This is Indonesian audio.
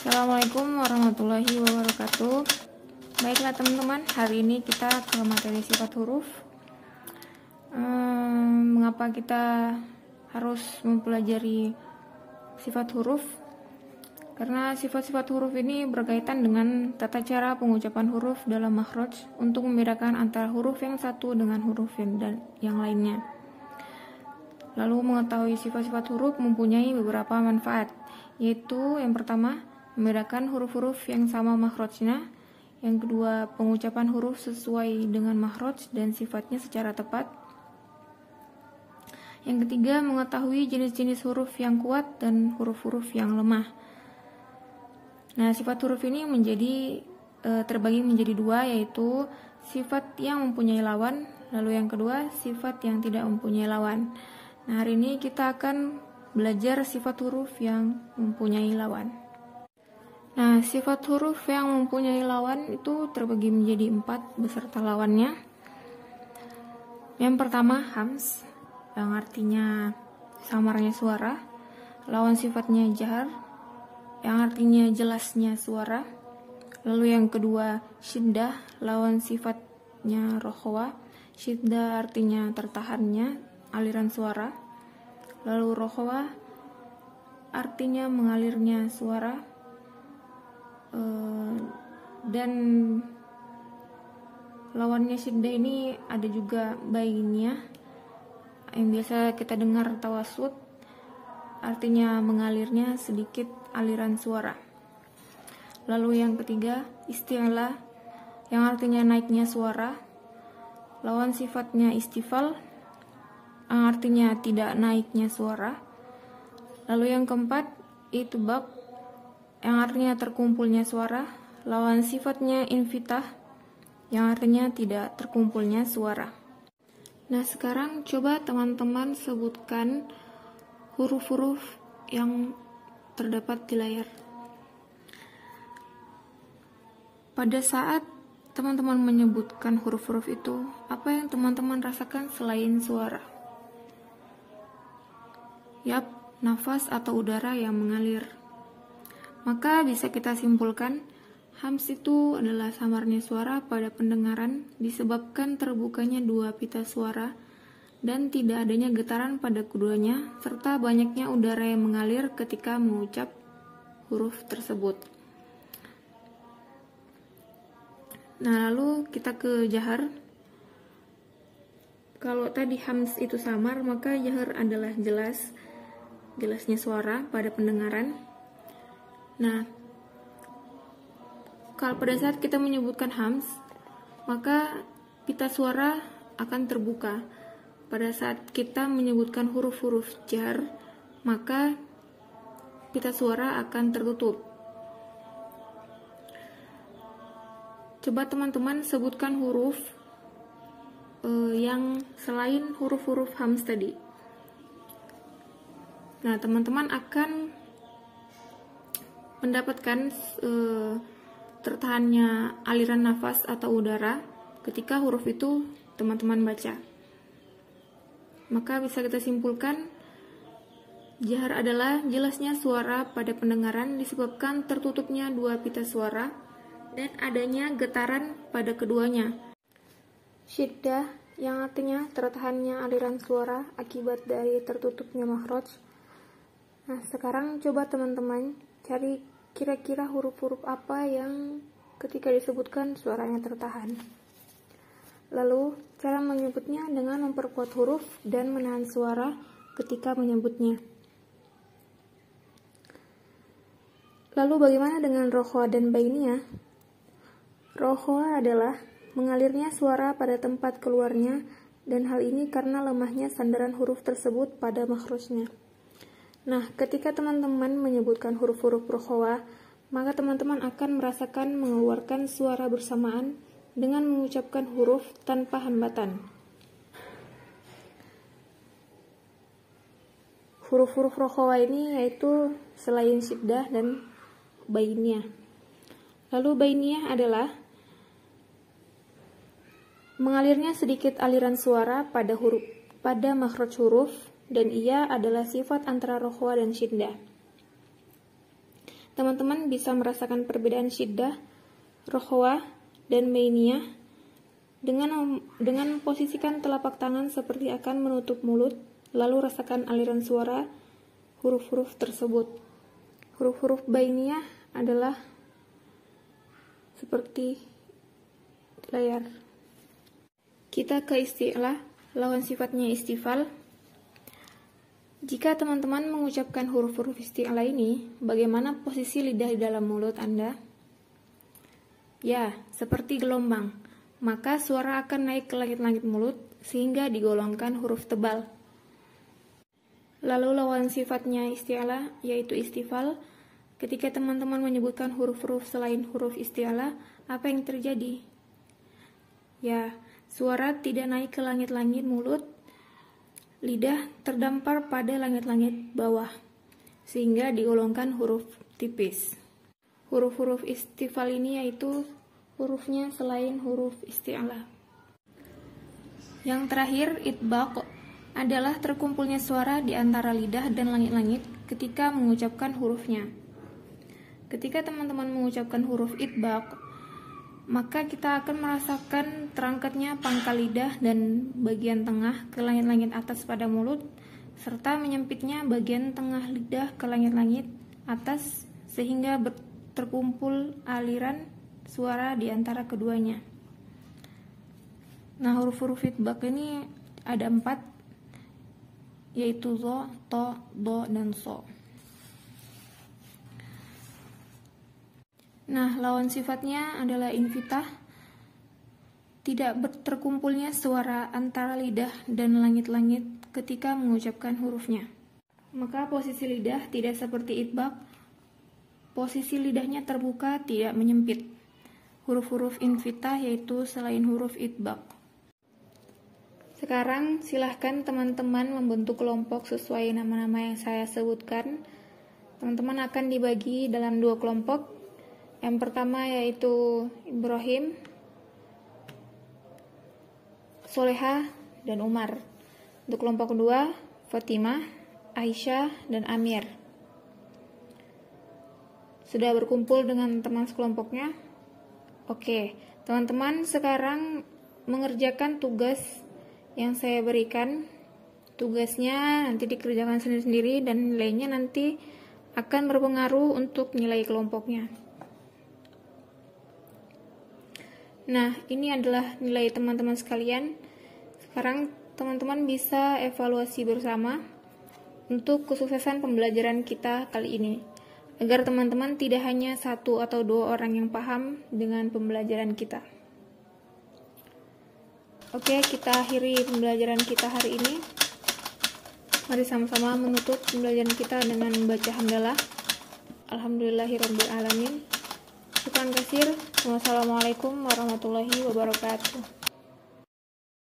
Assalamualaikum warahmatullahi wabarakatuh. Baiklah teman-teman, hari ini kita ke materi sifat huruf. Mengapa kita harus mempelajari sifat huruf? Karena sifat-sifat huruf ini berkaitan dengan tata cara pengucapan huruf dalam makhraj untuk membedakan antara huruf yang satu dengan huruf yang lainnya. Lalu mengetahui sifat-sifat huruf mempunyai beberapa manfaat, yaitu yang pertama, membedakan huruf-huruf yang sama makhrajnya. Yang kedua, pengucapan huruf sesuai dengan makhraj dan sifatnya secara tepat. Yang ketiga, mengetahui jenis-jenis huruf yang kuat dan huruf-huruf yang lemah. Nah, sifat huruf ini terbagi menjadi dua, yaitu sifat yang mempunyai lawan, lalu yang kedua, sifat yang tidak mempunyai lawan. Nah, hari ini kita akan belajar sifat huruf yang mempunyai lawan. Nah, sifat huruf yang mempunyai lawan itu terbagi menjadi 4 beserta lawannya. Yang pertama, hams, yang artinya samarnya suara. Lawan sifatnya jahar, yang artinya jelasnya suara. Lalu yang kedua, syiddah, lawan sifatnya rokhwa. Syiddah artinya tertahannya aliran suara. Lalu rokhwa artinya mengalirnya suara. Dan lawannya syiddah ini ada juga bainnya, yang biasa kita dengar tawasud, artinya mengalirnya sedikit aliran suara. Lalu yang ketiga, isti'la, yang artinya naiknya suara. Lawan sifatnya istifal, yang artinya tidak naiknya suara. Lalu yang keempat, itbaq, yang artinya terkumpulnya suara. Lawan sifatnya infitah, yang artinya tidak terkumpulnya suara. Nah, sekarang coba teman-teman sebutkan huruf-huruf yang terdapat di layar. Pada saat teman-teman menyebutkan huruf-huruf itu, apa yang teman-teman rasakan selain suara? Yap, nafas atau udara yang mengalir. Maka bisa kita simpulkan, hams itu adalah samarnya suara pada pendengaran disebabkan terbukanya dua pita suara dan tidak adanya getaran pada keduanya, serta banyaknya udara yang mengalir ketika mengucap huruf tersebut. Nah, lalu kita ke jahar. Kalau tadi hams itu samar, maka jahar adalah jelasnya suara pada pendengaran. Nah, kalau pada saat kita menyebutkan hams, maka pita suara akan terbuka. Pada saat kita menyebutkan huruf-huruf jar, maka pita suara akan tertutup. Coba teman-teman sebutkan huruf yang selain huruf-huruf hams tadi. Nah, teman-teman akan mendapatkan tertahannya aliran nafas atau udara ketika huruf itu teman-teman baca. Maka bisa kita simpulkan, jahar adalah jelasnya suara pada pendengaran disebabkan tertutupnya dua pita suara dan adanya getaran pada keduanya. Syiddah, yang artinya tertahannya aliran suara akibat dari tertutupnya makhraj. Nah, sekarang coba teman-teman cari kira-kira huruf-huruf apa yang ketika disebutkan suaranya tertahan. Lalu, cara menyebutnya dengan memperkuat huruf dan menahan suara ketika menyebutnya. Lalu bagaimana dengan rokhwa dan bainiyah? Rokhwa adalah mengalirnya suara pada tempat keluarnya, dan hal ini karena lemahnya sandaran huruf tersebut pada makhrajnya. Nah, ketika teman-teman menyebutkan huruf-huruf rokhwa, maka teman-teman akan merasakan mengeluarkan suara bersamaan dengan mengucapkan huruf tanpa hambatan. Huruf-huruf rokhwa ini yaitu selain syiddah dan bainiyah. Lalu bainiyah adalah mengalirnya sedikit aliran suara pada makhraj huruf, dan ia adalah sifat antara rokhwa dan syiddah. teman-teman bisa merasakan perbedaan syiddah, rokhwah, dan bainiyah dengan posisikan telapak tangan seperti akan menutup mulut, lalu rasakan aliran suara huruf-huruf tersebut. Huruf-huruf bainiyah adalah seperti layar. Kita ke isti'lah, lawan sifatnya istifal. Jika teman-teman mengucapkan huruf-huruf isti'lah ini, bagaimana posisi lidah di dalam mulut Anda? Ya, seperti gelombang. Maka suara akan naik ke langit-langit mulut sehingga digolongkan huruf tebal. Lalu lawan sifatnya isti'lah, yaitu istifal. Ketika teman-teman menyebutkan huruf-huruf selain huruf isti'lah, apa yang terjadi? Ya, suara tidak naik ke langit-langit mulut, lidah terdampar pada langit-langit bawah, sehingga digolongkan huruf tipis. Huruf-huruf istifal ini yaitu hurufnya selain huruf isti'lah. Yang terakhir, itbaq, adalah terkumpulnya suara di antara lidah dan langit-langit ketika mengucapkan hurufnya. Ketika teman-teman mengucapkan huruf itbaq, maka kita akan merasakan terangkatnya pangkal lidah dan bagian tengah ke langit-langit atas pada mulut, serta menyempitnya bagian tengah lidah ke langit-langit atas sehingga terkumpul aliran suara di antara keduanya. Nah, huruf-huruf itbaq ini ada 4, yaitu zo, to, do, dan so. Nah, lawan sifatnya adalah infitah, tidak terkumpulnya suara antara lidah dan langit-langit ketika mengucapkan hurufnya. Maka posisi lidah tidak seperti itbaq, posisi lidahnya terbuka, tidak menyempit. Huruf-huruf infitah yaitu selain huruf itbaq. Sekarang silahkan teman-teman membentuk kelompok sesuai nama-nama yang saya sebutkan. Teman-teman akan dibagi dalam 2 kelompok. Yang pertama yaitu Ibrahim, Solehah, dan Umar. Untuk kelompok kedua, Fatimah, Aisyah, dan Amir. Sudah berkumpul dengan teman sekelompoknya? Oke, teman-teman sekarang mengerjakan tugas yang saya berikan. Tugasnya nanti dikerjakan sendiri-sendiri dan nilainya nanti akan berpengaruh untuk nilai kelompoknya. Nah, ini adalah nilai teman-teman sekalian. Sekarang teman-teman bisa evaluasi bersama untuk kesuksesan pembelajaran kita kali ini, agar teman-teman tidak hanya 1 atau 2 orang yang paham dengan pembelajaran kita. Oke, kita akhiri pembelajaran kita hari ini. Mari sama-sama menutup pembelajaran kita dengan membaca hamdalah. Alhamdulillahirabbil alamin. Syukran katsir. Wassalamualaikum warahmatullahi wabarakatuh.